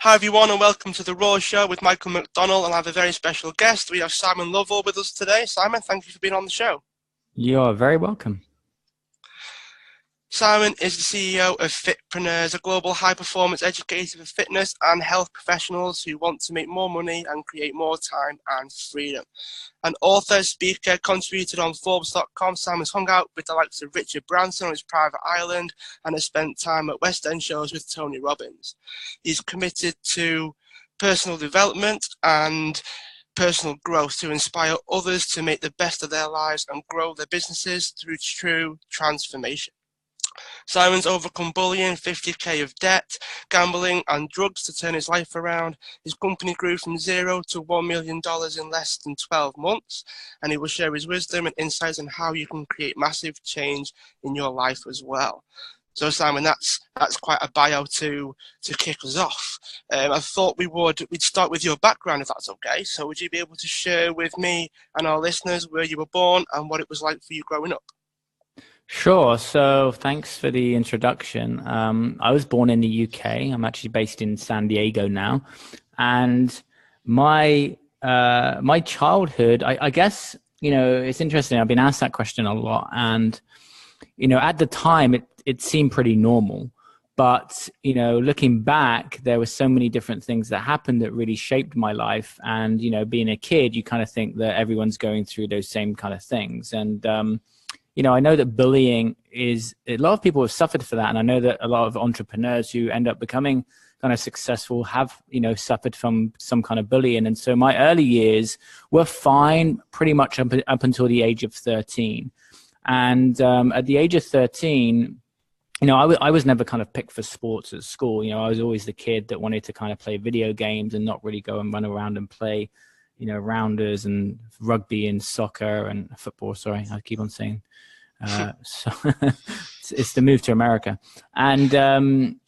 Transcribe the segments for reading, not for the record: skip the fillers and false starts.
Hi everyone and welcome to the Raw Show with Michael McDonald, and I have a very special guest. We have Simon Lovell with us today. Simon, thank you for being on the show. You're very welcome. Simon is the CEO of Fitpreneurs, a global high-performance educator for fitness and health professionals who want to make more money and create more time and freedom. An author, speaker, contributed on Forbes.com, Simon's hung out with the likes of Richard Branson on his private island and has spent time at West End shows with Tony Robbins. He's committed to personal development and personal growth to inspire others to make the best of their lives and grow their businesses through true transformation. Simon's overcome bullying, 50k of debt, gambling and drugs to turn his life around. His company grew from $0 to $1 million in less than 12 months, and he will share his wisdom and insights on how you can create massive change in your life as well. So Simon, that's quite a bio to kick us off. I thought we'd start with your background, if that's okay. So would you be able to share with me and our listeners where you were born and what it was like for you growing up? Sure. So thanks for the introduction. I was born in the UK. I'm actually based in San Diego now. And my childhood, I guess, it's interesting. I've been asked that question a lot. And, at the time, it seemed pretty normal. But, looking back, there were so many different things that happened that really shaped my life. And, being a kid, you kind of think that everyone's going through those same kind of things. And, I know that bullying is, a lot of people have suffered for that. And I know that a lot of entrepreneurs who end up becoming kind of successful have, suffered from some kind of bullying. And so my early years were fine pretty much up until the age of 13. And at the age of 13, I was never kind of picked for sports at school. I was always the kid that wanted to kind of play video games and not really go and run around and play, rounders and rugby and soccer and football. Sorry, I keep on saying. So it's the move to America. And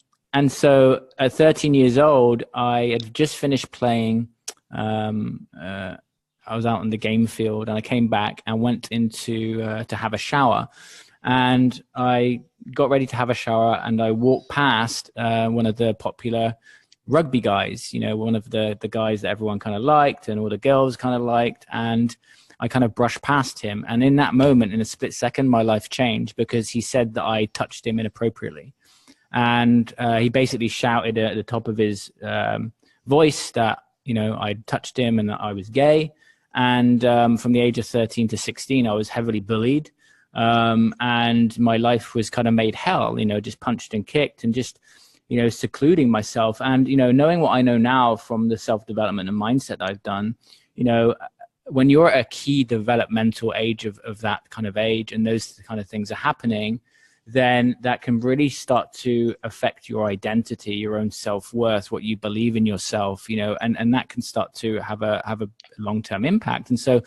so at 13 years old, I had just finished playing. I was out on the game field and I came back and went into to have a shower. And I got ready to have a shower and I walked past one of the popular rugby guys, one of the guys that everyone kind of liked and all the girls kind of liked. And I kind of brushed past him. And in that moment, in a split second, my life changed because he said that I touched him inappropriately. And he basically shouted at the top of his voice that, I touched him and that I was gay. And from the age of 13 to 16, I was heavily bullied. And my life was kind of made hell, just punched and kicked and just, secluding myself. And, knowing what I know now from the self-development and mindset I've done, when you're at a key developmental age of that kind of age and those kind of things are happening, then that can really start to affect your identity, your own self-worth, what you believe in yourself, and that can start to have a long-term impact. And so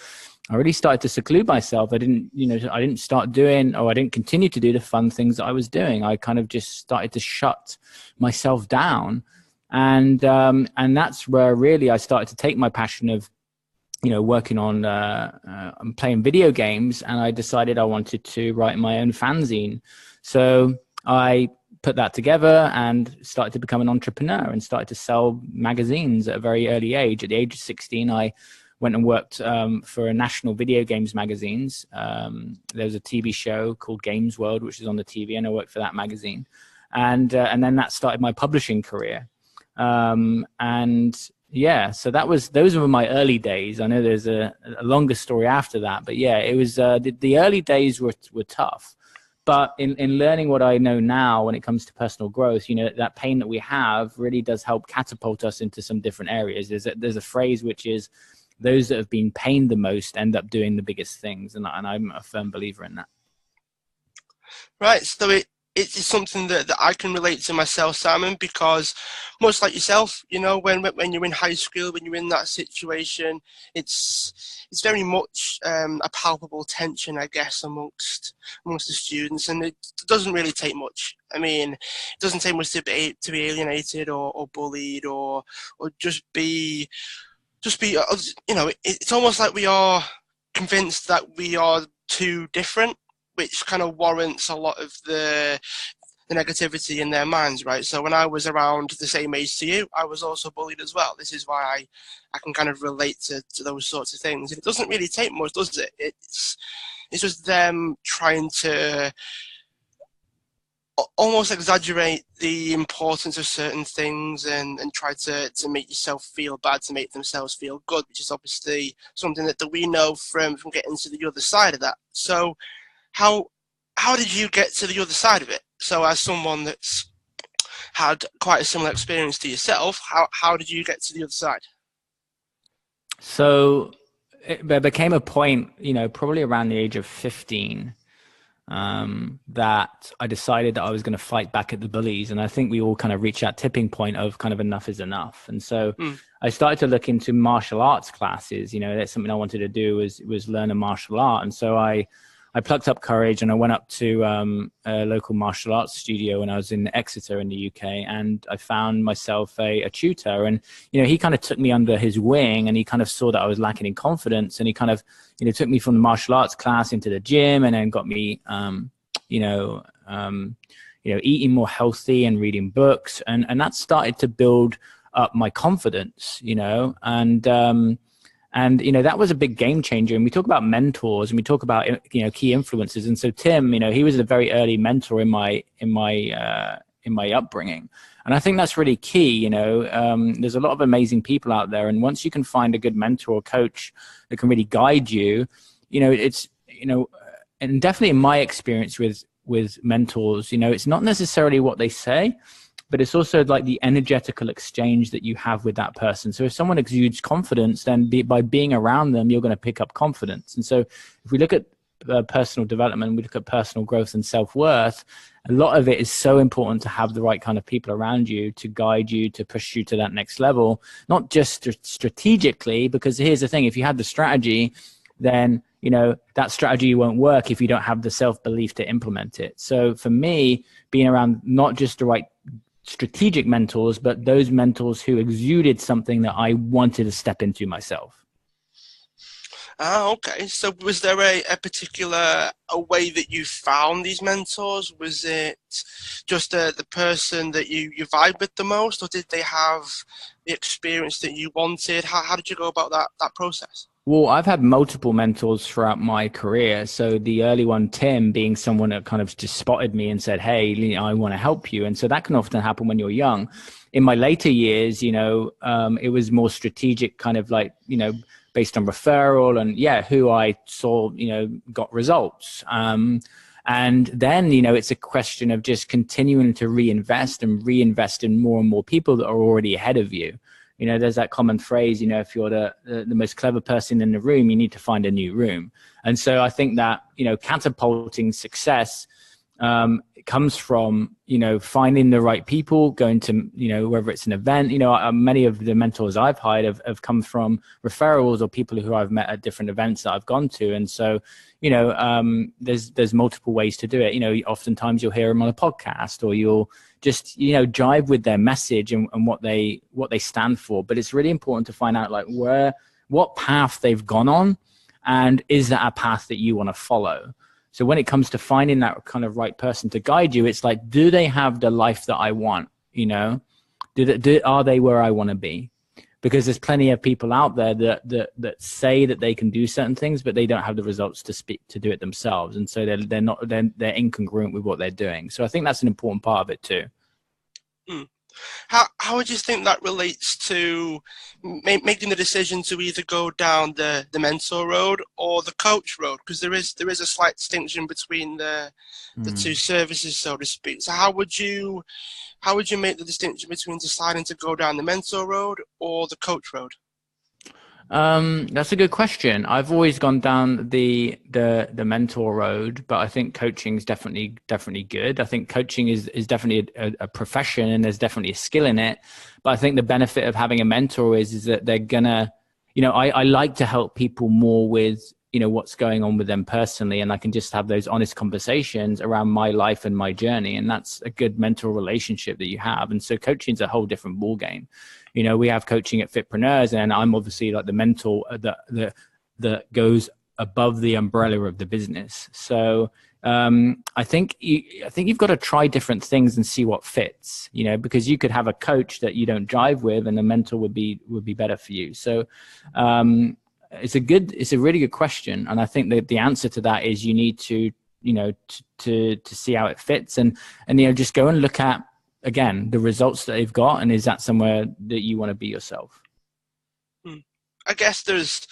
I really started to seclude myself. I didn't start doing, or I didn't continue to do the fun things that I was doing. I kind of just started to shut myself down. And that's where really I started to take my passion of, working on playing video games, and I decided I wanted to write my own fanzine. So I put that together and started to become an entrepreneur and started to sell magazines at a very early age. At the age of 16, I went and worked for a national video games magazines. There was a TV show called Games World, which is on the TV, and I worked for that magazine. And then that started my publishing career. Yeah, so those were my early days. I know there's a longer story after that, but yeah, it was the early days were tough. But in learning what I know now when it comes to personal growth, that pain that we have really does help catapult us into some different areas. There's a phrase which is, those that have been pained the most end up doing the biggest things, and I'm a firm believer in that. Right, so it's something that I can relate to myself, Simon, because much like yourself, when you're in high school, when you're in that situation, it's very much a palpable tension, I guess, amongst the students, and it doesn't really take much. I mean, it doesn't take much to be alienated or bullied or just be, it's almost like we are convinced that we are too different, which kind of warrants a lot of the the negativity in their minds, right? So when I was around the same age to you, I was also bullied as well. This is why I can kind of relate to those sorts of things. And it doesn't really take much, does it? It's just them trying to almost exaggerate the importance of certain things and try to make yourself feel bad, to make themselves feel good, which is obviously something that we know from getting to the other side of that. So how did you get to the other side of it? So as someone that's had quite a similar experience to yourself, how did you get to the other side? So there became a point, probably around the age of 15, that I decided that I was going to fight back at the bullies. And I think we all kind of reached that tipping point of kind of enough is enough. And so I started to look into martial arts classes. That's something I wanted to do was learn a martial art. And so I plucked up courage and I went up to a local martial arts studio when I was in Exeter in the UK, and I found myself a tutor. And he kind of took me under his wing, and he kind of saw that I was lacking in confidence, and he kind of took me from the martial arts class into the gym, and then got me eating more healthy and reading books, and that started to build up my confidence, and that was a big game changer. And we talk about mentors, and we talk about key influences. And so Tim, he was a very early mentor in my upbringing, and I think that's really key. There's a lot of amazing people out there, and once you can find a good mentor or coach that can really guide you, and definitely in my experience with mentors, it's not necessarily what they say, but it's also like the energetical exchange that you have with that person. So if someone exudes confidence, then by being around them, you're going to pick up confidence. And so if we look at personal development, we look at personal growth and self-worth, a lot of it is so important to have the right kind of people around you to guide you, to push you to that next level, not just strategically, because here's the thing, if you had the strategy, then that strategy won't work if you don't have the self-belief to implement it. So for me, being around not just the right strategic mentors, but those mentors who exuded something that I wanted to step into myself. Okay. So was there a particular way that you found these mentors? Was it just the person that you vibe with the most, or did they have the experience that you wanted? How did you go about that process? Well, I've had multiple mentors throughout my career. So the early one, Tim, being someone that kind of just spotted me and said, hey, I want to help you. And so that can often happen when you're young. In my later years, it was more strategic, kind of like, based on referral and who I saw, got results. And then, it's a question of just continuing to reinvest in more and more people that are already ahead of you. There's that common phrase, if you're the most clever person in the room, you need to find a new room. And so I think that, catapulting success comes from, finding the right people, going to, whether it's an event, many of the mentors I've hired have come from referrals or people who I've met at different events that I've gone to. And so, there's multiple ways to do it. Oftentimes you'll hear them on a podcast, or you'll just, jive with their message and what they stand for. But it's really important to find out like what path they've gone on, and is that a path that you want to follow? So when it comes to finding that kind of right person to guide you, it's like, do they have the life that I want? Are they where I want to be? Because there's plenty of people out there that say that they can do certain things, but they don't have the results to do it themselves. And so they're incongruent with what they're doing. So I think that's an important part of it too. How would you think that relates to making the decision to either go down the mentor road or the coach road? Because there is a slight distinction between the two services, so to speak. So how would you make the distinction between deciding to go down the mentor road or the coach road? That's a good question. I've always gone down the mentor road, but I think coaching is definitely good. I think coaching is definitely a profession, and there's definitely a skill in it. But I think the benefit of having a mentor is that they're gonna, I like to help people more with, what's going on with them personally, and I can just have those honest conversations around my life and my journey. And that's a good mentor relationship that you have. And so coaching is a whole different ball game. We have coaching at Fitpreneurs, and I'm obviously like the mentor that goes above the umbrella of the business. So I think you've got to try different things and see what fits, you know, because you could have a coach that you don't jive with and a mentor would be better for you. So it's a really good question. And I think that the answer to that is you need to, you know, to see how it fits and, you know, just go and look at, again, the results that they've got. And is that somewhere that you want to be yourself? I guess there's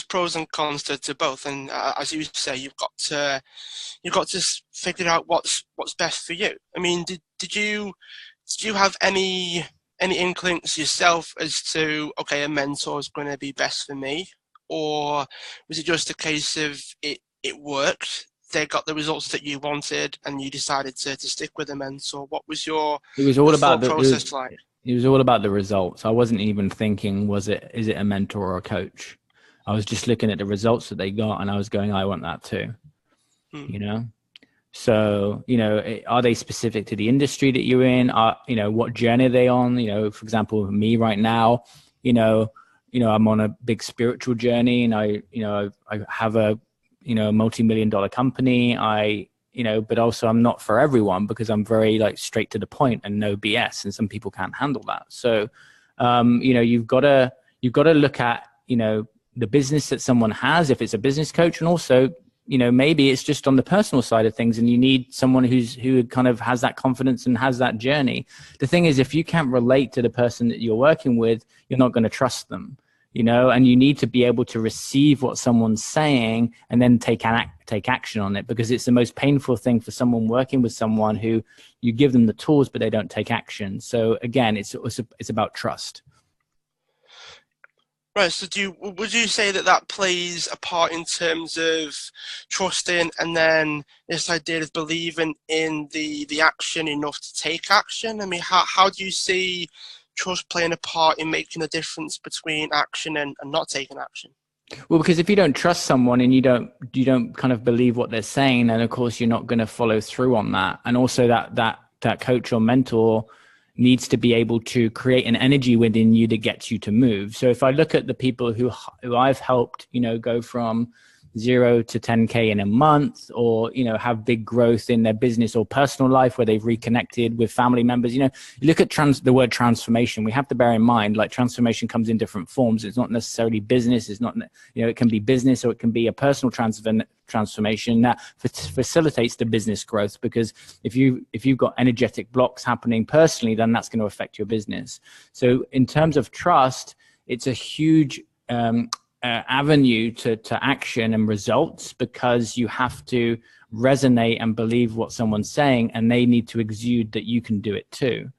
pros and cons to both, and as you say, you've got to figure out what's best for you. I mean, did you have any inklings yourself as to, okay, a mentor is going to be best for me, or was it just a case of it worked? They got the results that you wanted, and you decided to stick with a mentor. What was your process like? It was all about the results. I wasn't even thinking, is it a mentor or a coach? I was just looking at the results that they got and I was going, I want that too, you know? So, you know, are they specific to the industry that you're in? You know, what journey are they on? You know, for example, me right now, you know, I'm on a big spiritual journey and I have a, you know, $multi-million company. But also I'm not for everyone because I'm very like straight to the point and no BS, and some people can't handle that. So, you know, you've got to look at, you know, the business that someone has, if it's a business coach, and also, you know, maybe it's just on the personal side of things and you need someone who kind of has that confidence and has that journey. The thing is, if you can't relate to the person that you're working with, you're not going to trust them. You know, and you need to be able to receive what someone's saying and then take action on it, because it's the most painful thing for someone working with someone who you give them the tools, but they don't take action. So again, it's about trust. Right. So would you say that plays a part in terms of trusting, and then this idea of believing in the action enough to take action? I mean, how do you see trust playing a part in making a difference between action and not taking action? Well, because if you don't trust someone and you don't kind of believe what they're saying, then of course you're not going to follow through on that. And also that coach or mentor needs to be able to create an energy within you that gets you to move. So if I look at the people who I've helped, you know, go from 0 to 10K in a month, or, you know, have big growth in their business or personal life where they've reconnected with family members, you know, you look at the word transformation. We have to bear in mind, like, transformation comes in different forms. It's not necessarily business. It's not, you know, it can be business or it can be a personal transformation that facilitates the business growth. Because if you've got energetic blocks happening personally, then that's going to affect your business. So in terms of trust, it's a huge avenue to action and results, because you have to resonate and believe what someone's saying, and they need to exude that you can do it too.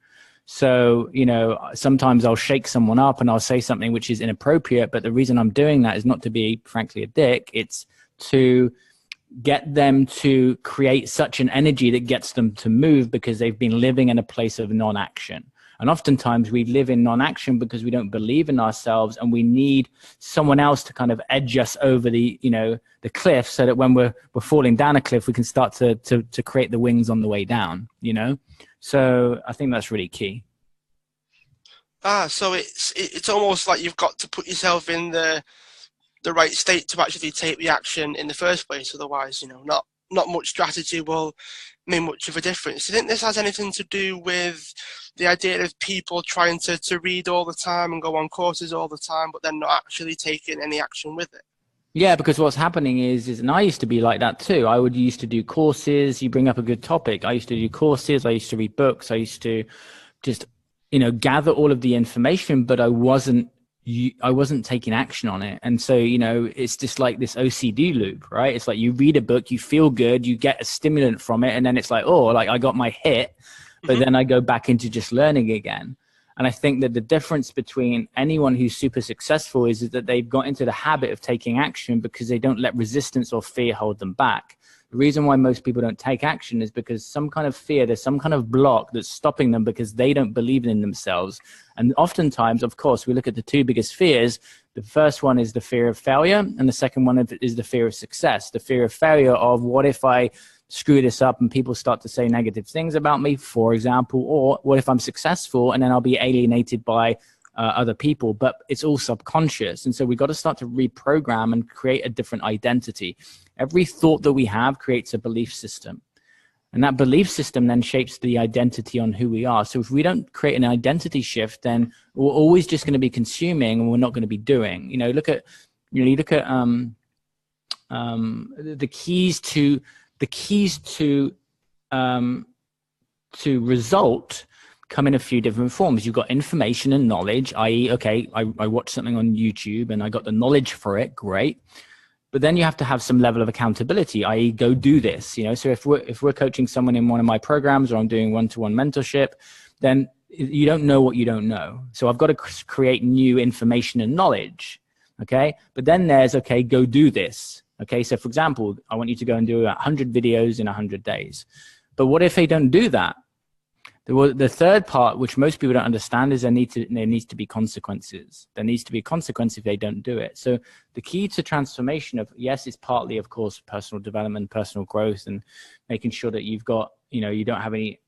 So, you know, sometimes I'll shake someone up and I'll say something which is inappropriate, but the reason I'm doing that is not to be, frankly, a dick. It's to get them to create such an energy that gets them to move, because they've been living in a place of non-action. And oftentimes we live in non-action because we don't believe in ourselves, and we need someone else to kind of edge us over the cliff, so that when we're falling down a cliff, we can start to create the wings on the way down, you know? So I think that's really key. So it's almost like you've got to put yourself in the right state to actually take the action in the first place. Otherwise, you know, not much strategy will make much of a difference. Do you think this has anything to do with the idea of people trying to read all the time and go on courses all the time, but then not actually taking any action with it? Yeah, because what's happening is, and I used to be like that too. I used to do courses. You bring up a good topic. I used to do courses. I used to read books. I used to just, you know, gather all of the information, but I wasn't taking action on it. And so, you know, it's just like this OCD loop, right? It's like you read a book, you feel good, you get a stimulant from it, and then it's like, oh, like I got my hit, but then I go back into just learning again. And I think that the difference between anyone who's super successful is that they've got into the habit of taking action because they don't let resistance or fear hold them back. The reason why most people don't take action is because some kind of fear, there's some kind of block that's stopping them because they don't believe in themselves. And oftentimes, of course, we look at the two biggest fears. The first one is the fear of failure, and the second one is the fear of success. The fear of failure of, what if I screw this up and people start to say negative things about me, for example, or what if I'm successful and then I'll be alienated by other people, but it's all subconscious. And so we got to start to reprogram and create a different identity. Every thought that we have creates a belief system. And that belief system then shapes the identity on who we are. So if we don't create an identity shift, then we're always just going to be consuming and we're not going to be doing. You look at the keys to result come in a few different forms. You've got information and knowledge, i.e., okay, I watched something on YouTube and I got the knowledge for it, great. But then you have to have some level of accountability, i.e., go do this. So if we're coaching someone in one of my programs, or I'm doing one-to-one mentorship, then you don't know what you don't know. So I've got to create new information and knowledge. Okay. But then there's, okay, go do this. Okay. So for example, I want you to go and do 100 videos in 100 days. But what if they don't do that? The third part, which most people don't understand, is there needs to be consequences. There needs to be a consequence if they don't do it. So the key to transformation yes, it's partly, of course, personal development, personal growth, and making sure that you've got, you don't have any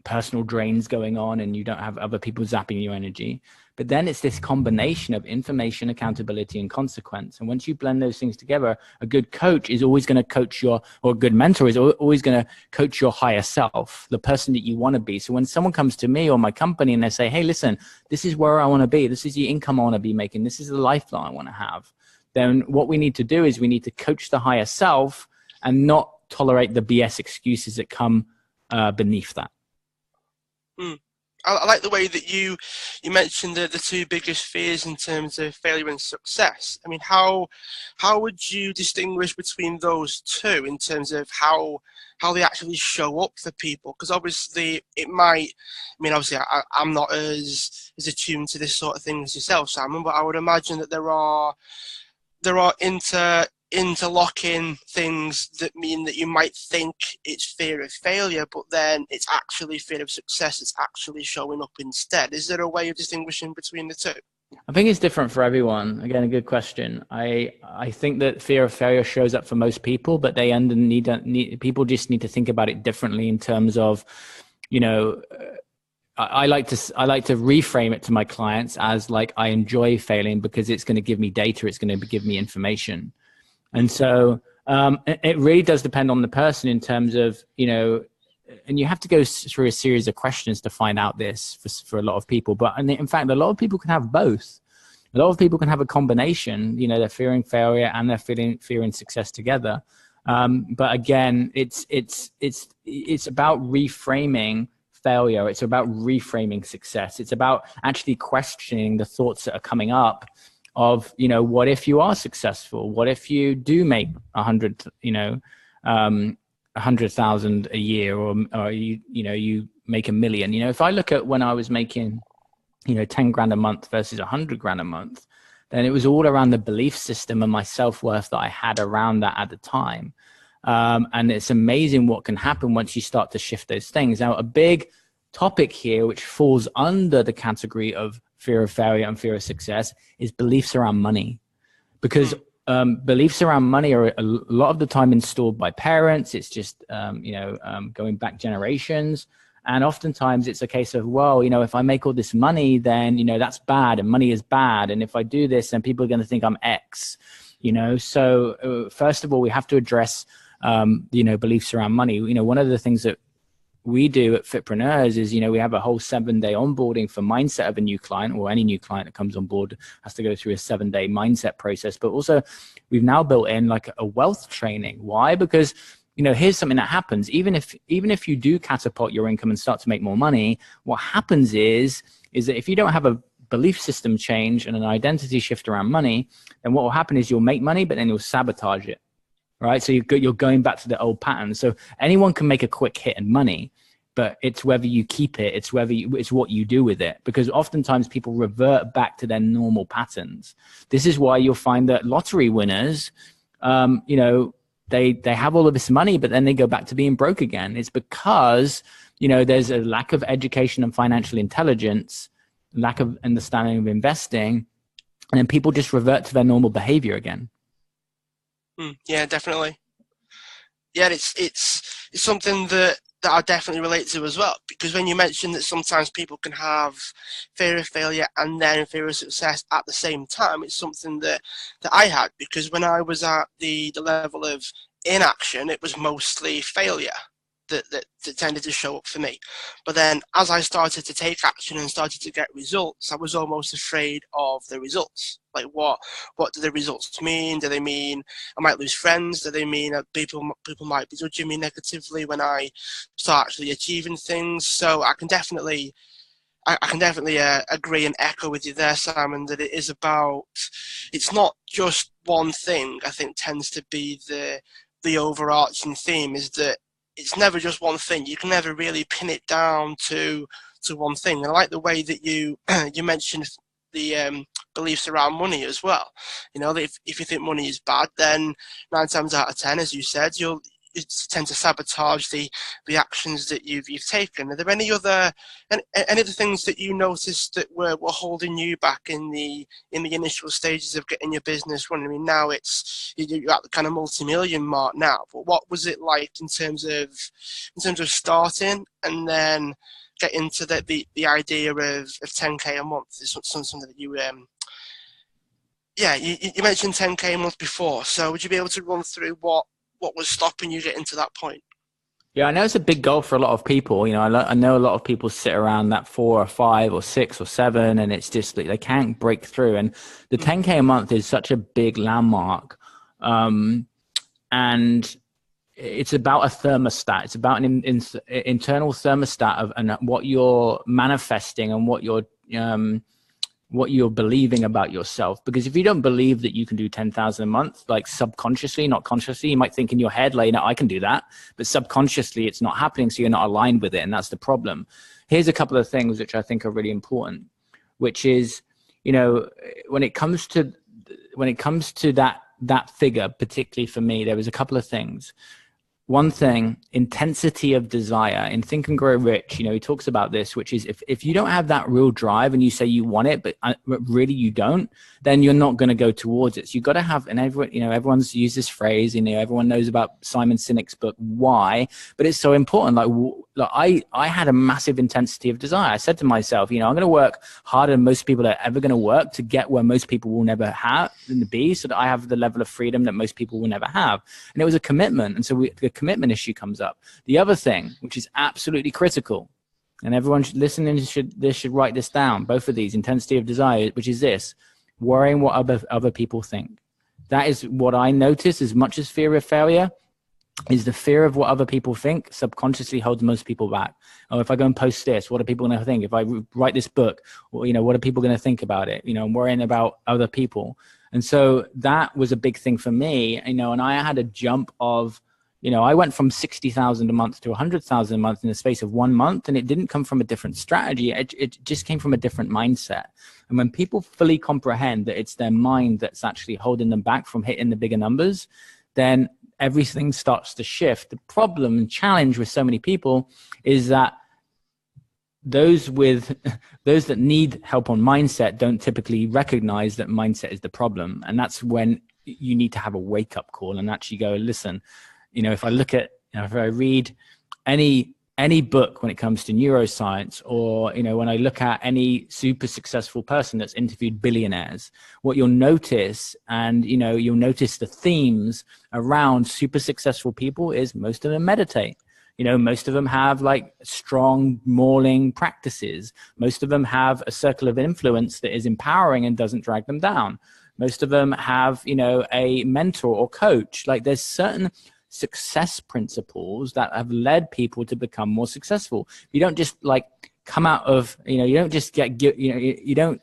personal drains going on and you don't have other people zapping your energy. But then it's this combination of information, accountability, and consequence. And once you blend those things together, a good coach is always going to coach or a good mentor is always going to coach your higher self, the person that you want to be. So when someone comes to me or my company and they say, hey, listen, this is where I want to be. This is the income I want to be making. This is the life that I want to have. Then what we need to do is we need to coach the higher self and not tolerate the BS excuses that come beneath that. I like the way that you mentioned the two biggest fears in terms of failure and success. I mean, how would you distinguish between those two in terms of how they actually show up for people? Because obviously I'm not as attuned to this sort of thing as yourself, Simon, but I would imagine that there are interlocking things that mean that you might think it's fear of failure, but then it's actually fear of success. It's actually showing up instead. Is there a way of distinguishing between the two? I think it's different for everyone. Again, a good question. I think that fear of failure shows up for most people, but people just need to think about it differently in terms of, I like to reframe it to my clients as like, I enjoy failing because it's going to give me data. It's going to give me information. And so it really does depend on the person in terms of, and you have to go through a series of questions to find out this for a lot of people. But in fact, a lot of people can have both. A lot of people can have a combination, they're fearing failure and they're fearing success together. But again, it's about reframing failure. It's about reframing success. It's about actually questioning the thoughts that are coming up of, what if you are successful? What if you do make 100,000 a year, or you make $1 million? If I look at when I was making, 10 grand a month versus 100 grand a month, then it was all around the belief system and my self-worth that I had around that at the time. And it's amazing what can happen once you start to shift those things. Now, a big topic here, which falls under the category of fear of failure and fear of success, is beliefs around money. Because beliefs around money are a lot of the time installed by parents. It's just, going back generations. And oftentimes it's a case of, well, if I make all this money, then, that's bad and money is bad. And if I do this, then people are going to think I'm X, So first of all, we have to address, beliefs around money. One of the things that we do at Fitpreneurs is, we have a whole 7-day onboarding for mindset of a new client, or any new client that comes on board has to go through a 7-day mindset process. But also we've now built in like a wealth training. Why? Because, here's something that happens. Even if you do catapult your income and start to make more money, what happens is that if you don't have a belief system change and an identity shift around money, then what will happen is you'll make money, but then you'll sabotage it. Right. So you're going back to the old pattern. So anyone can make a quick hit in money, but it's whether you keep it. It's what you do with it, because oftentimes people revert back to their normal patterns. This is why you'll find that lottery winners, they have all of this money, but then they go back to being broke again. It's because, there's a lack of education and financial intelligence, lack of understanding of investing, and then people just revert to their normal behavior again. Yeah, definitely. Yeah, it's something that that I definitely relate to as well, because when you mentioned that sometimes people can have fear of failure and then fear of success at the same time, it's something that I had, because when I was at the level of inaction, it was mostly failure that tended to show up for me. But then as I started to take action and started to get results, I was almost afraid of the results. Like, what do the results mean? Do they mean I might lose friends? Do they mean that people might be judging me negatively when I start actually achieving things? So I can definitely agree and echo with you there, Simon, that it is about, it's not just one thing. I think tends to be the overarching theme, is that it's never just one thing. You can never really pin it down to one thing. And I like the way that you you mentioned the beliefs around money as well. You know, if you think money is bad, then 9 times out of 10, as you said, you tend to sabotage the actions that you've taken. Are there any other things that you noticed that were holding you back in the initial stages of getting your business running? I mean, now you're at the kind of multi-million mark now, but what was it like in terms of starting and then get into the idea of 10K a month? Is something that you you mentioned 10K a month before, so would you be able to run through what was stopping you getting to that point? Yeah, I know it's a big goal for a lot of people. You know, I know a lot of people sit around that 4 or 5 or 6 or 7, and it's just like they can't break through. And the 10K a month is such a big landmark, and it's about a thermostat. It's about an internal thermostat of and what you're manifesting and what you're believing about yourself. Because if you don't believe that you can do 10,000 a month, like subconsciously, not consciously, you might think in your head, like, I can do that, but subconsciously it's not happening. So you're not aligned with it. And that's the problem. Here's a couple of things which I think are really important, which is, you know, when it comes to that figure, particularly for me, there was a couple of things. One thing, intensity of desire. In Think and Grow Rich, you know, he talks about this, which is if you don't have that real drive and you say you want it, but really you don't, then you're not going to go towards it. So you've got to have, and everyone, you know, everyone's used this phrase, you know, everyone knows about Simon Sinek's book, Why, but it's so important. Like I had a massive intensity of desire. I said to myself, you know, I'm going to work harder than most people are ever going to work to get where most people will never have and be, so that I have the level of freedom that most people will never have. And it was a commitment. And so the commitment issue comes up. The other thing, which is absolutely critical, and everyone should listen and should write this down, both of these, intensity of desire, which is this: worrying what other people think. That is what I notice as much as fear of failure. Is the fear of what other people think subconsciously holds most people back. Oh, if I go and post this, what are people going to think? If I write this book, well, you know, what are people going to think about it? You know, I'm worrying about other people. And so that was a big thing for me, you know, and I had a jump of, you know, I went from 60,000 a month to 100,000 a month in the space of 1 month. And it didn't come from a different strategy. It just came from a different mindset. And when people fully comprehend that it's their mind that's actually holding them back from hitting the bigger numbers, then everything starts to shift. The problem and challenge with so many people is that those that need help on mindset don't typically recognize that mindset is the problem. And that's when you need to have a wake up call and actually go, listen, you know, if I look at, you know, if I read any book when it comes to neuroscience, or, you know, when I look at any super successful person that's interviewed billionaires, what you'll notice, and, you know, you'll notice the themes around super successful people is most of them meditate. You know, most of them have like strong morning practices. Most of them have a circle of influence that is empowering and doesn't drag them down. Most of them have, you know, a mentor or coach. Like, there's certain success principles that have led people to become more successful. You don't just like come out of, you know, you don't just get, you know,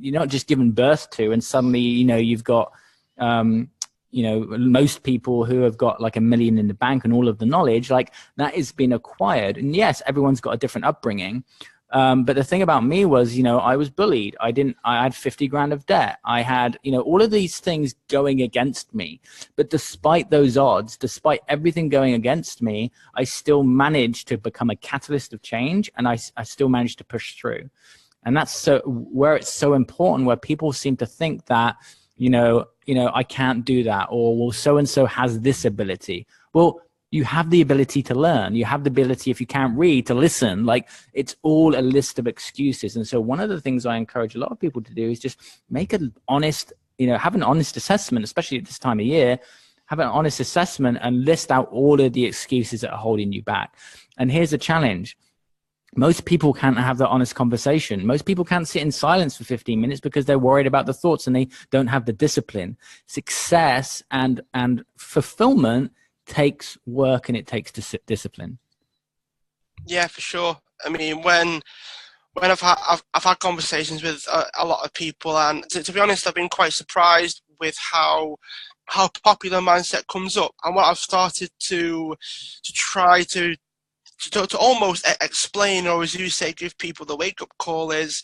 you're not just given birth to and suddenly, you know, you've got, you know, most people who have got like $1 million in the bank and all of the knowledge, like that has been acquired. And yes, everyone's got a different upbringing. But the thing about me was, you know, I was bullied. I had 50 grand of debt. I had, you know, all of these things going against me. But despite those odds, despite everything going against me, I still managed to become a catalyst of change. And I still managed to push through. And that's so where it's so important, where people seem to think that, you know, I can't do that, or well, so-and-so has this ability. Well, You have the ability to learn. You have the ability, if you can't read, to listen. Like, it's all a list of excuses. And so one of the things I encourage a lot of people to do is just make an honest, have an honest assessment, especially at this time of year. Have an honest assessment and list out all of the excuses that are holding you back. And here's the challenge. Most people can't have that honest conversation. Most people can't sit in silence for 15 minutes because they're worried about the thoughts and they don't have the discipline. Success and fulfillment takes work, and it takes discipline. Yeah, for sure. I mean, when I've had conversations with a lot of people, and to be honest, I've been quite surprised with how popular mindset comes up. And what I've started to try to almost explain, or as you say, give people the wake up call is,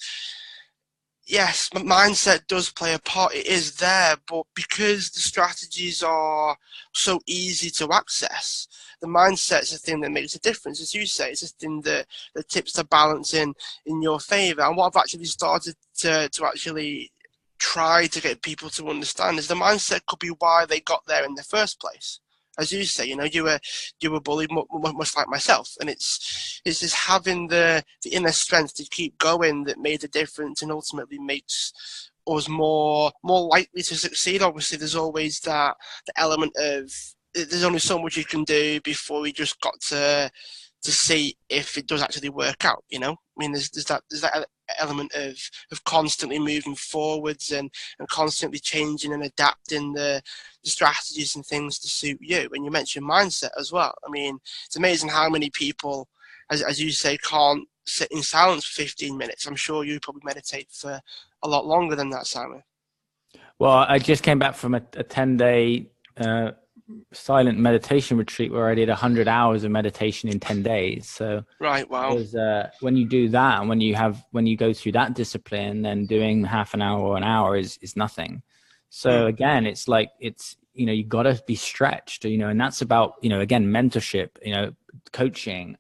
yes, mindset does play a part. It is there, but because the strategies are so easy to access, the mindset's the thing that makes a difference. As you say, it's the thing that tips the balance in your favor. And what I've actually started to actually try to get people to understand is the mindset could be why they got there in the first place. As you say, you were bullied much like myself, and it's just having the inner strength to keep going that made a difference and ultimately makes us more likely to succeed. Obviously, there's always the element of there's only so much you can do before we just got to see if it does actually work out. I mean, there's that element of constantly moving forwards and constantly changing and adapting the strategies and things to suit you. And you mentioned mindset as well. I mean, it's amazing how many people, as you say, can't sit in silence for 15 minutes. I'm sure you probably meditate for a lot longer than that, Simon. Well, I just came back from a 10-day silent meditation retreat where I did 100 hours of meditation in 10 days. So right, wow. When you do that, and when you go through that discipline, then doing half an hour or an hour is nothing. So again, it's like, you got to be stretched, and that's about, again, mentorship, coaching,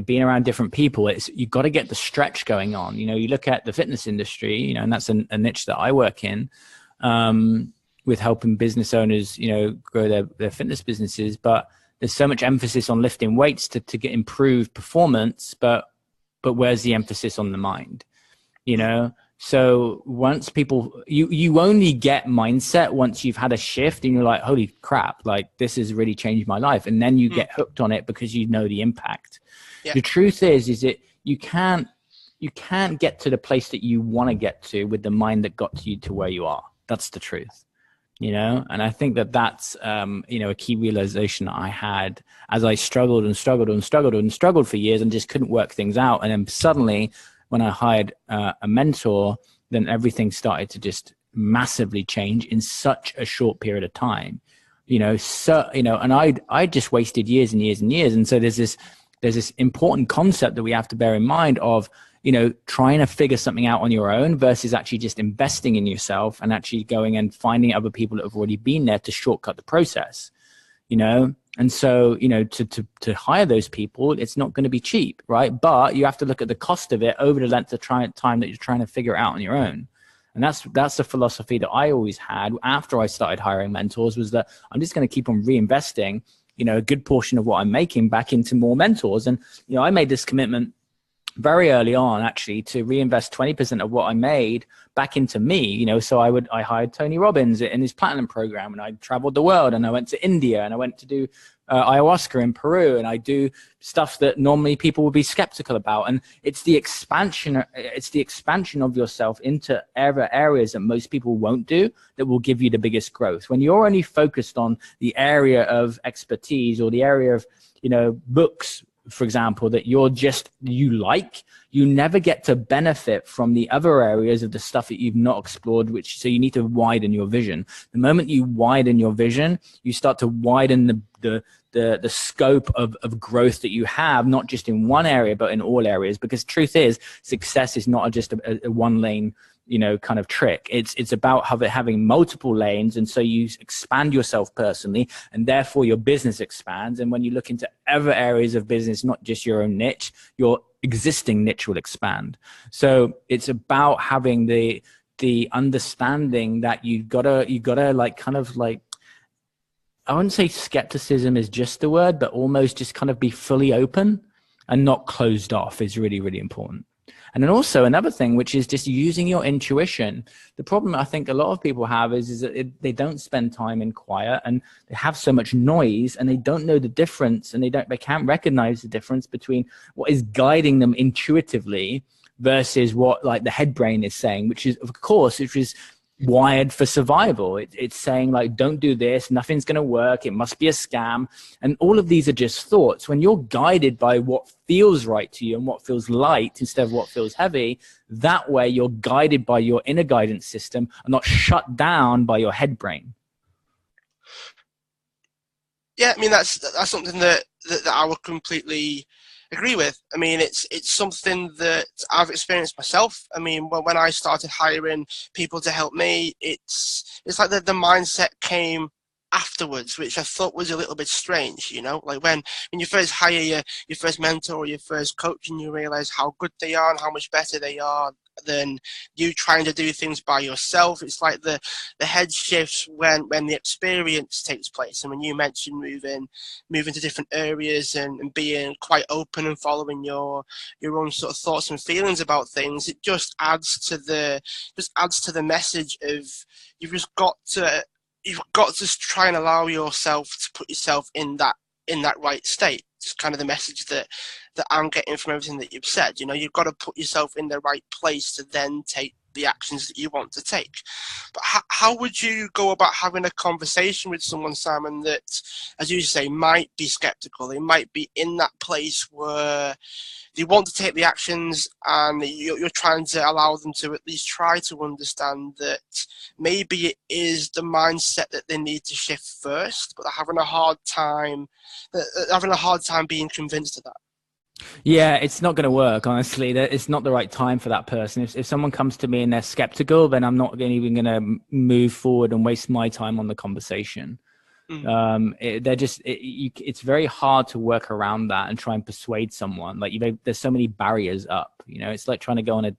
being around different people. You got to get the stretch going on. You look at the fitness industry, and that's a niche that I work in, with helping business owners, grow their fitness businesses. But there's so much emphasis on lifting weights to get improved performance, but where's the emphasis on the mind? So once people, you only get mindset once you've had a shift and you're like, holy crap, like this has really changed my life. And then you get hooked on it because you know the impact. Yeah. The truth is that you can't get to the place that you want to get to with the mind that got you to where you are. That's the truth. And I think that's, a key realization that I had as I struggled for years and just couldn't work things out. And then suddenly when I hired a mentor, then everything started to just massively change in such a short period of time, and I just wasted years and years and years. And so there's this important concept that we have to bear in mind of, trying to figure something out on your own versus actually just investing in yourself and actually going and finding other people that have already been there to shortcut the process, And so, to hire those people, it's not going to be cheap, right? But you have to look at the cost of it over the length of time that you're trying to figure it out on your own. And that's the philosophy that I always had after I started hiring mentors, was that I'm just going to keep on reinvesting, a good portion of what I'm making back into more mentors. And, I made this commitment very early on, actually, to reinvest 20% of what I made back into me. So I hired Tony Robbins in his platinum program, and I traveled the world, and I went to India, and I went to do ayahuasca in Peru, and I do stuff that normally people would be skeptical about. And it's the expansion of yourself into areas that most people won't do that will give you the biggest growth. When you're only focused on the area of expertise or the area of, books, for example, that you never get to benefit from the other areas of the stuff that you've not explored, so you need to widen your vision. The moment you widen your vision, you start to widen the scope of growth that you have, not just in one area, but in all areas. Because truth is, success is not just a one lane, kind of trick. It's about having multiple lanes. And so you expand yourself personally, and therefore your business expands. And when you look into other areas of business, not just your own niche, your existing niche will expand. So it's about having the understanding that you gotta like kind of like I wouldn't say skepticism is just the word, but almost just kind of be fully open and not closed off is really, really important. And then also another thing, which is just using your intuition. The problem I think a lot of people have is that they don't spend time in quiet, and they have so much noise, and they don't know the difference, and they can't recognize the difference between what is guiding them intuitively versus what like the head brain is saying, which is, of course, which is wired for survival. It's saying like, don't do this, nothing's going to work, it must be a scam. And all of these are just thoughts. When you're guided by what feels right to you and what feels light instead of what feels heavy, that way you're guided by your inner guidance system and not shut down by your head brain. Yeah, I mean, that's something that I would completely agree with. I mean, it's something that I've experienced myself. I mean, when I started hiring people to help me, it's like the mindset came afterwards, which I thought was a little bit strange, you know, like when you first hire your first mentor or your first coach, and you realize how good they are and how much better they are than you trying to do things by yourself. It's like the head shifts when the experience takes place. And when you mentioned moving to different areas and being quite open and following your own sort of thoughts and feelings about things, it just adds to the message of you've got to try and allow yourself to put yourself in that right state. It's kind of the message that I'm getting from everything that you've said. You know, you've got to put yourself in the right place to then take the actions that you want to take. But how would you go about having a conversation with someone, Simon, that, as you say, might be skeptical? They might be in that place where they want to take the actions, and you're trying to allow them to at least try to understand that maybe it is the mindset that they need to shift first, but they're having a hard time being convinced of that. Yeah, it's not going to work, honestly. It's not the right time for that person. If someone comes to me and they're skeptical, then I'm not even going to move forward and waste my time on the conversation. It's very hard to work around that and try and persuade someone. Like, there's so many barriers up, you know. It's like trying to go on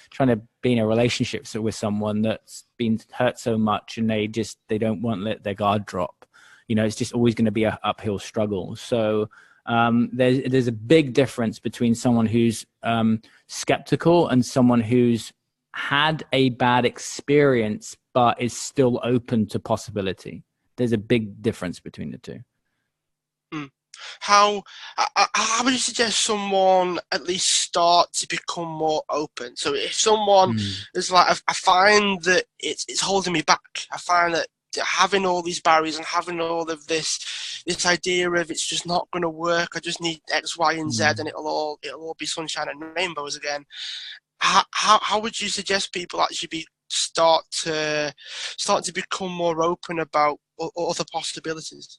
trying to be in a relationship with someone that's been hurt so much, and they don't want to let their guard drop. You know, it's just always going to be an uphill struggle. So there's a big difference between someone who's skeptical and someone who's had a bad experience but is still open to possibility. There's a big difference between the two. How would you suggest someone at least start to become more open? So if someone is like, I find that it's holding me back. I find that having all these barriers and having all of this idea of it's just not going to work. I just need X, Y, and Z, and it'll all be sunshine and rainbows again. How would you suggest people actually start to become more open about other possibilities?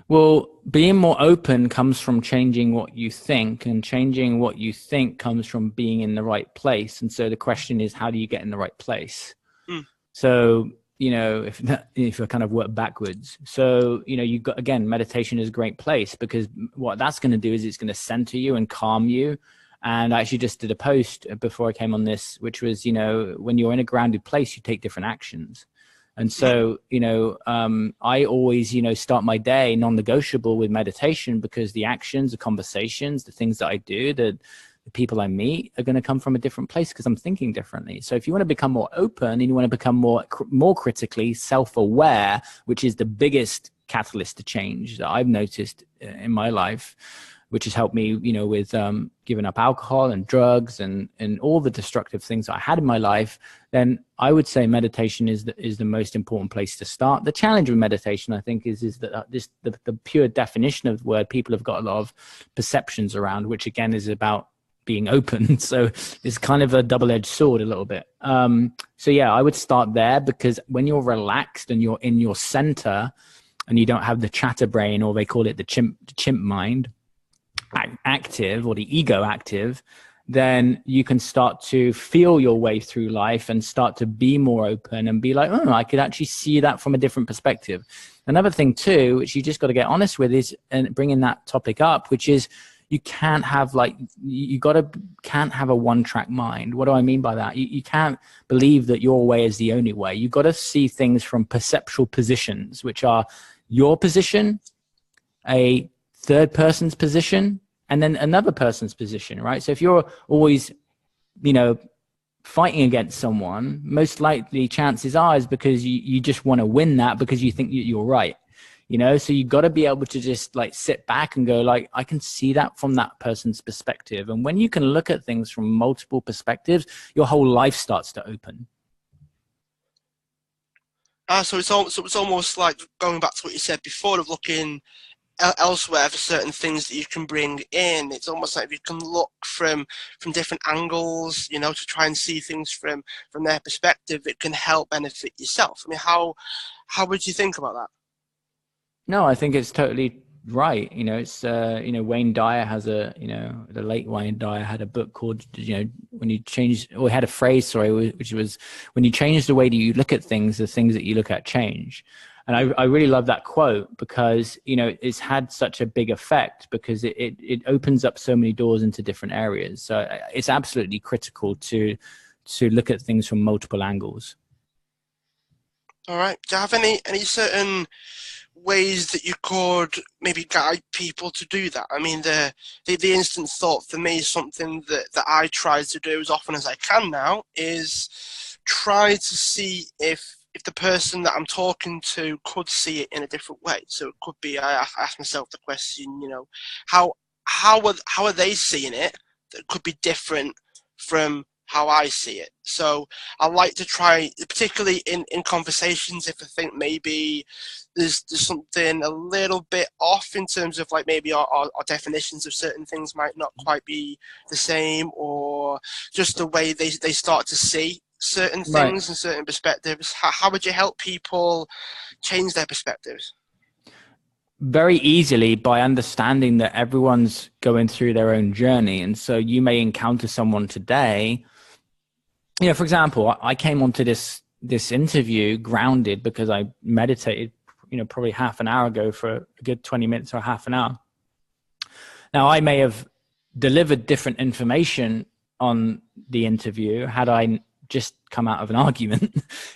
Well, being more open comes from changing what you think, and changing what you think comes from being in the right place. And so the question is, how do you get in the right place? So, you know, if I kind of work backwards. So, you know, you've got, again, meditation is a great place, because what that's going to do is it's going to center you and calm you. And I actually just did a post before I came on this, which was, you know, when you're in a grounded place, you take different actions. And so, you know, I always, you know, start my day non-negotiable with meditation, because the actions, the conversations, the things that I do, the people I meet are going to come from a different place, because I'm thinking differently. So if you want to become more open and you want to become more critically self-aware, which is the biggest catalyst to change that I've noticed in my life, which has helped me, you know, with giving up alcohol and drugs and all the destructive things I had in my life, then I would say meditation is the most important place to start. The challenge with meditation, I think, is that the pure definition of the word, people have got a lot of perceptions around, which again is about being open. So it's kind of a double-edged sword a little bit. So yeah, I would start there, because when you're relaxed and you're in your center and you don't have the chatter brain, or they call it the chimp mind, active, or the ego active, then you can start to feel your way through life and start to be more open and be like, oh, I could actually see that from a different perspective. Another thing too, which you just got to get honest with, is, and bringing that topic up, which is, you can't have can't have a one-track mind. What do I mean by that? You can't believe that your way is the only way. You've got to see things from perceptual positions, which are your position, a third person's position, and then another person's position, right? So if you're always, fighting against someone, most likely chances are is because you just want to win that because you think you're right. So you got to be able to just like sit back and go like, I can see that from that person's perspective. And when you can look at things from multiple perspectives, your whole life starts to open. So it's almost like going back to what you said before of looking elsewhere for certain things that you can bring in. It's almost like if you can look from different angles, to try and see things from their perspective, it can help benefit yourself. I mean, how would you think about that? No, I think it's totally right. It's Wayne Dyer has the late Wayne Dyer had a book called when you change, or he had a phrase, sorry, which was when you change the way that you look at things, the things that you look at change. And I really love that quote because it's had such a big effect because it opens up so many doors into different areas. So it's absolutely critical to look at things from multiple angles. All right. Do you have any certain ways that you could maybe guide people to do that? I mean, the instant thought for me is something that I try to do as often as I can now is try to see if the person that I'm talking to could see it in a different way. So it could be I ask myself the question, how are they seeing it that could be different from how I see it. So I like to try, particularly in conversations, if I think maybe there's something a little bit off in terms of like maybe our definitions of certain things might not quite be the same, or just the way they start to see certain things Right. and certain perspectives. How would you help people change their perspectives? Very easily by understanding that everyone's going through their own journey. And so you may encounter someone today, for example, I came onto this interview grounded because I meditated, probably half an hour ago for a good 20 minutes or half an hour. Now, I may have delivered different information on the interview had I just come out of an argument,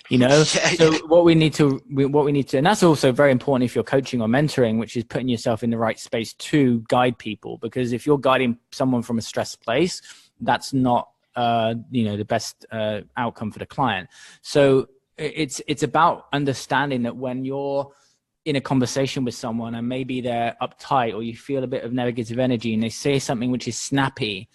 So what we need to, and that's also very important if you're coaching or mentoring, which is putting yourself in the right space to guide people. Because if you're guiding someone from a stressed place, that's not, the best outcome for the client. So it's about understanding that when you're in a conversation with someone and maybe they're uptight or you feel a bit of negative energy and they say something which is snappy,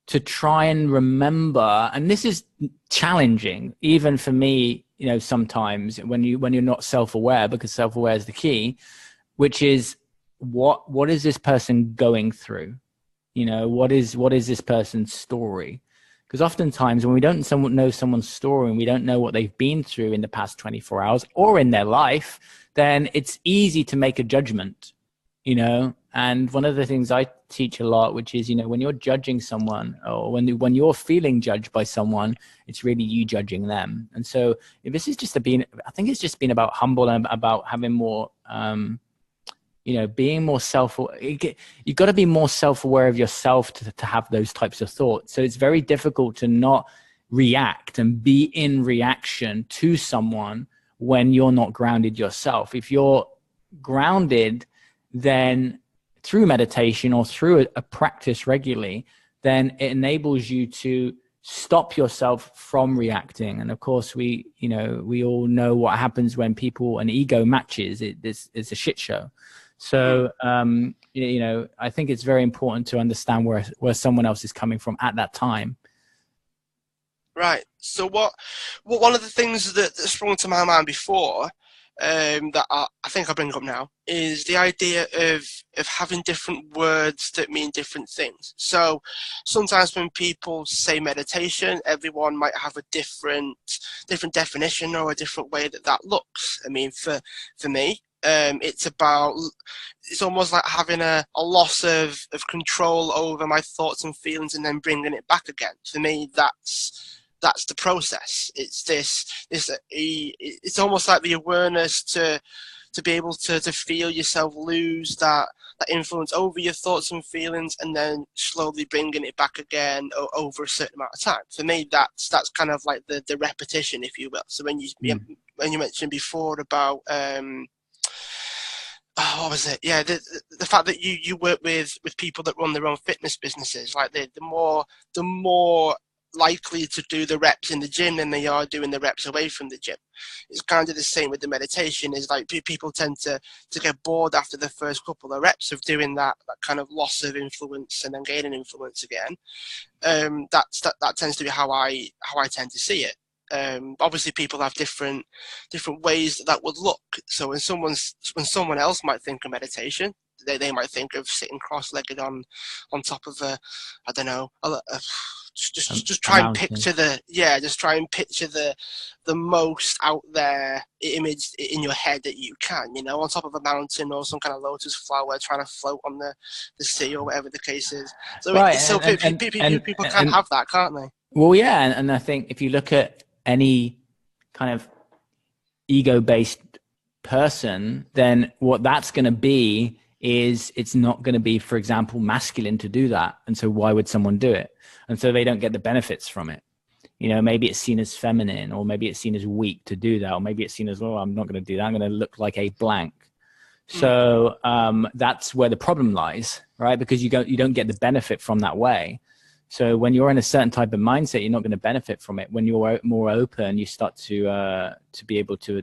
to try and remember, and this is challenging even for me, sometimes when you're not self-aware, because self-aware is the key, which is what is this person going through? What is this person's story? Because oftentimes when we don't know someone's story and we don't know what they've been through in the past 24 hours or in their life, then it's easy to make a judgment, And one of the things I teach a lot, which is, when you're judging someone or when you're feeling judged by someone, it's really you judging them. And so if this is I think it's just been about humble and about having more, being more you've got to be more self-aware of yourself to have those types of thoughts. So it's very difficult to not react and be in reaction to someone when you're not grounded yourself. If you're grounded, then through meditation or through a practice regularly, then it enables you to stop yourself from reacting. And of course, we all know what happens when an ego matches. It's a shit show. So, I think it's very important to understand where someone else is coming from at that time. Right. So what one of the things that sprung to my mind before, that I think I'll bring up now, is the idea of having different words that mean different things. So sometimes when people say meditation, everyone might have a different definition or a different way that looks. I mean, for me, it's almost like having a loss of control over my thoughts and feelings and then bringing it back again. For me, that's the process. It's almost like the awareness to be able to feel yourself lose that influence over your thoughts and feelings, and then slowly bringing it back again over a certain amount of time. For me, that's kind of like the repetition, if you will. So when you mentioned before about what was it? Yeah, the fact that you work with people that run their own fitness businesses, like the more likely to do the reps in the gym than they are doing the reps away from the gym. It's kind of the same with the meditation. Is like people tend to get bored after the first couple of reps of doing that kind of loss of influence and then gaining influence again. That tends to be how I tend to see it. Obviously, people have different ways that would look. So when someone else might think of meditation, they might think of sitting cross-legged on top of I don't know, just A try and mountain. picture the most out there image in your head that you can, on top of a mountain or some kind of lotus flower trying to float on the sea or whatever the case is. So Right. people can have that, can't they? Well, yeah. And I think if you look at any kind of ego-based person, then what that's going to be is it's not going to be, for example, masculine to do that. And so why would someone do it? And so they don't get the benefits from it. Maybe it's seen as feminine, or maybe it's seen as weak to do that, or maybe it's seen as, oh, I'm not going to do that. I'm going to look like a blank. So that's where the problem lies, right? Because you don't get the benefit from that way. So when you're in a certain type of mindset, you're not going to benefit from it. When you're more open, you start to be able to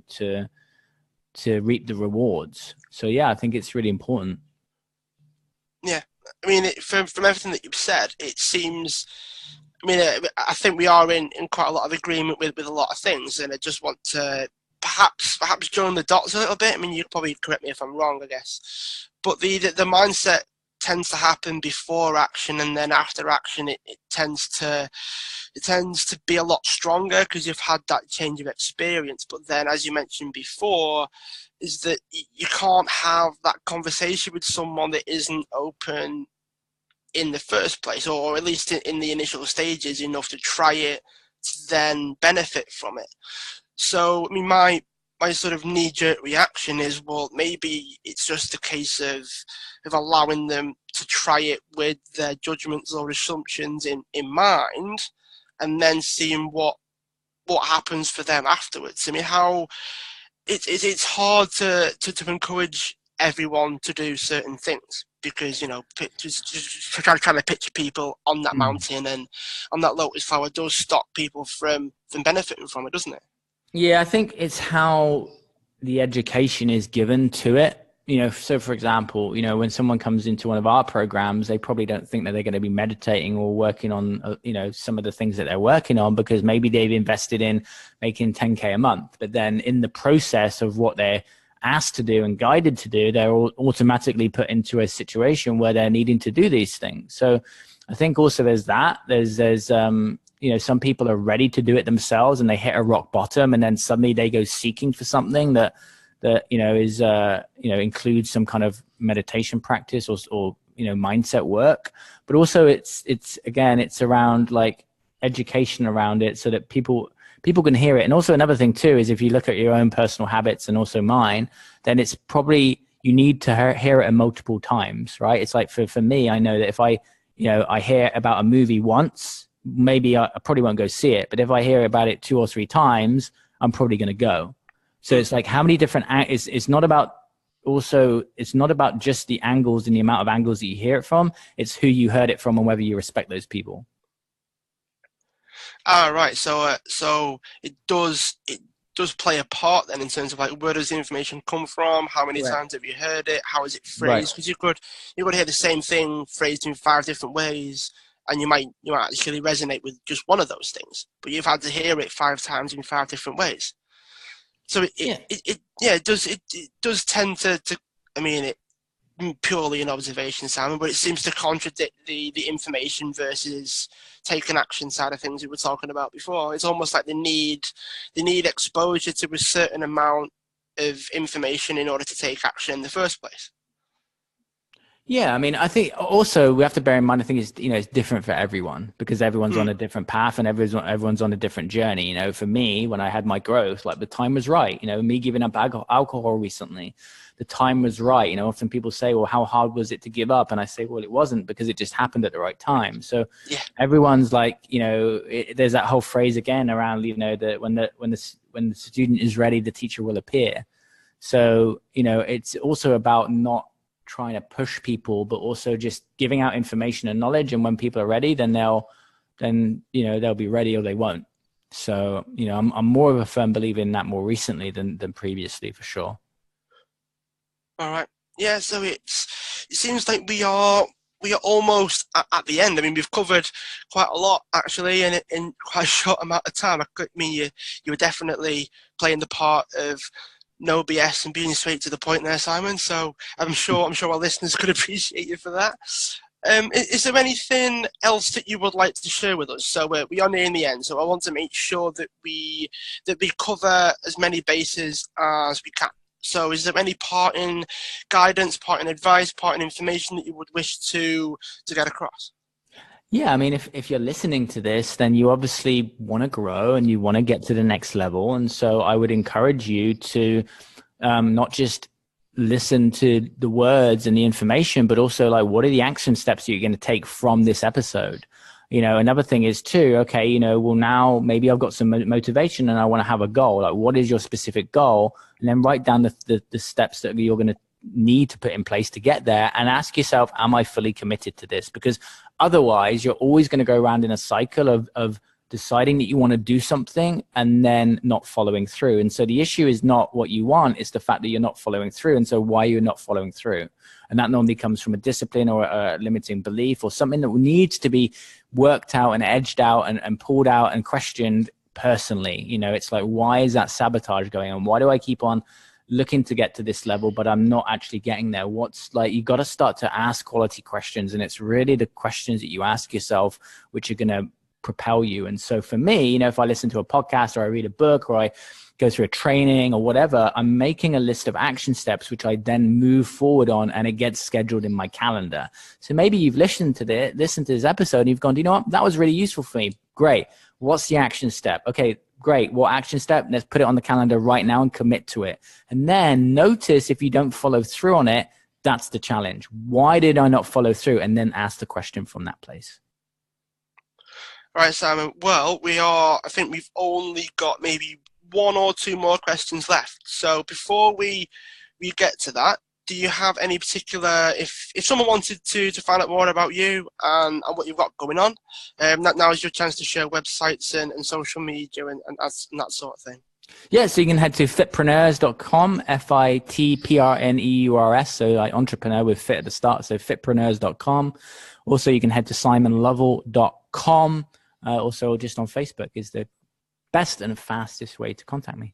reap the rewards. So yeah, I think it's really important. Yeah, I mean, from everything that you've said, it seems. I mean, I think we are in quite a lot of agreement with a lot of things, and I just want to perhaps join the dots a little bit. I mean, you could probably correct me if I'm wrong, I guess, but the mindset tends to happen before action, and then after action, it tends to be a lot stronger because you've had that change of experience. But then, as you mentioned before, is that you can't have that conversation with someone that isn't open in the first place, or at least in the initial stages, enough to try it to then benefit from it. So, I mean, my sort of knee-jerk reaction is, well, maybe it's just a case of allowing them to try it with their judgments or assumptions in mind, and then seeing what happens for them afterwards. I mean, how it's hard to encourage everyone to do certain things because just trying to picture people on that mountain and on that lotus flower does stop people from benefiting from it, doesn't it? Yeah, I think it's how the education is given to it. So for example, when someone comes into one of our programs, they probably don't think that they're going to be meditating or working on, some of the things that they're working on because maybe they've invested in making 10K a month. But then in the process of what they're asked to do and guided to do, they're automatically put into a situation where they're needing to do these things. So I think also there's some people are ready to do it themselves and they hit a rock bottom and then suddenly they go seeking for something that is includes some kind of meditation practice or mindset work. But also it's around like education around it so that people can hear it. And also another thing too is if you look at your own personal habits and also mine, then it's probably you need to hear it multiple times, right? It's like for me, I know that if I hear about a movie once, maybe I probably won't go see it. But if I hear about it 2 or 3 times, I'm probably going to go. So it's like how many different, it's not about just the angles and the amount of angles that you hear it from. It's who you heard it from and whether you respect those people. Right. So it does play a part then in terms of like where does the information come from? How many times have you heard it? How is it phrased? Because you could hear the same thing phrased in 5 different ways, and you might actually resonate with just one of those things, but you've had to hear it 5 times in 5 different ways. So it does tend to I mean, it purely an observation, Simon, but it seems to contradict the information versus taking action side of things we were talking about before. It's almost like they need exposure to a certain amount of information in order to take action in the first place. Yeah, I mean, I think also we have to bear in mind, I think it's different for everyone because everyone's on a different path and everyone's on a different journey. For me, when I had my growth, like the time was right. Me giving up alcohol recently, the time was right. Often people say, well, how hard was it to give up? And I say, well, it wasn't because it just happened at the right time. So everyone's like, there's that whole phrase again around, that when the student is ready, the teacher will appear. So, it's also about not trying to push people, but also just giving out information and knowledge. And when people are ready, then they'll be ready or they won't. So, I'm more of a firm believer in that more recently than previously, for sure. All right. Yeah, so it seems like we are almost at the end. I mean, we've covered quite a lot actually in quite a short amount of time. I mean, you were definitely playing the part of no BS and being straight to the point there, Simon. So I'm sure our listeners could appreciate you for that. Is there anything else that you would like to share with us? So we are nearing the end, so I want to make sure that we cover as many bases as we can. So is there any parting guidance, parting advice, parting information that you would wish to get across? Yeah, I mean, if you're listening to this, then you obviously want to grow and you want to get to the next level. And so I would encourage you to not just listen to the words and the information, but also like, what are the action steps that you're going to take from this episode? Another thing is too, okay, well, now maybe I've got some motivation and I want to have a goal. Like, what is your specific goal? And then write down the steps that you're going to need to put in place to get there, and ask yourself, am I fully committed to this? Because otherwise you're always going to go around in a cycle of deciding that you want to do something and then not following through. And so the issue is not what you want, it's the fact that you're not following through. And so why you're not following through. And that normally comes from a discipline or a limiting belief or something that needs to be worked out and edged out and pulled out and questioned personally. It's like, why is that sabotage going on? Why do I keep on looking to get to this level, but I'm not actually getting there? What's like, you got to start to ask quality questions. And it's really the questions that you ask yourself, which are going to propel you. And so for me, if I listen to a podcast or I read a book or I go through a training or whatever, I'm making a list of action steps, which I then move forward on, and it gets scheduled in my calendar. So maybe you've listened to this episode and you've gone, you know what, that was really useful for me. Great. What's the action step? Okay, great. What action step? Let's put it on the calendar right now and commit to it. And then notice if you don't follow through on it, that's the challenge. Why did I not follow through? And then ask the question from that place. All right, Simon. Well, I think we've only got maybe one or two more questions left. So before we get to that, do you have any particular, if someone wanted to find out more about you and what you've got going on, now is your chance to share websites and social media and that sort of thing. Yeah, so you can head to fitpreneurs.com, FITPRNEURS, so like entrepreneur with fit at the start, so fitpreneurs.com. Also, you can head to simonlovell.com. Also, just on Facebook is the best and fastest way to contact me.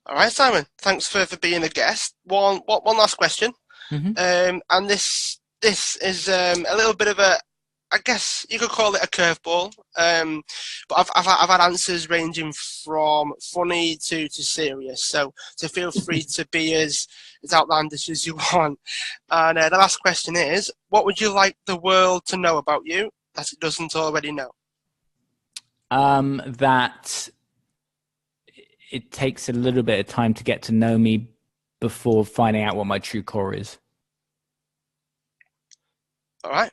All right, Simon, thanks for being a guest. One last question. Mm-hmm. And this is a little bit of a, I guess you could call it a curveball. But I've had answers ranging from funny to serious. So feel free to be as outlandish as you want. And the last question is, what would you like the world to know about you that it doesn't already know? That it takes a little bit of time to get to know me before finding out what my true core is. All right.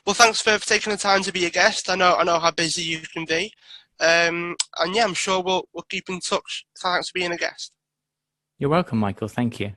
Well, thanks for taking the time to be a guest. I know how busy you can be. And yeah, I'm sure we'll keep in touch. Thanks for being a guest. You're welcome, Michael. Thank you.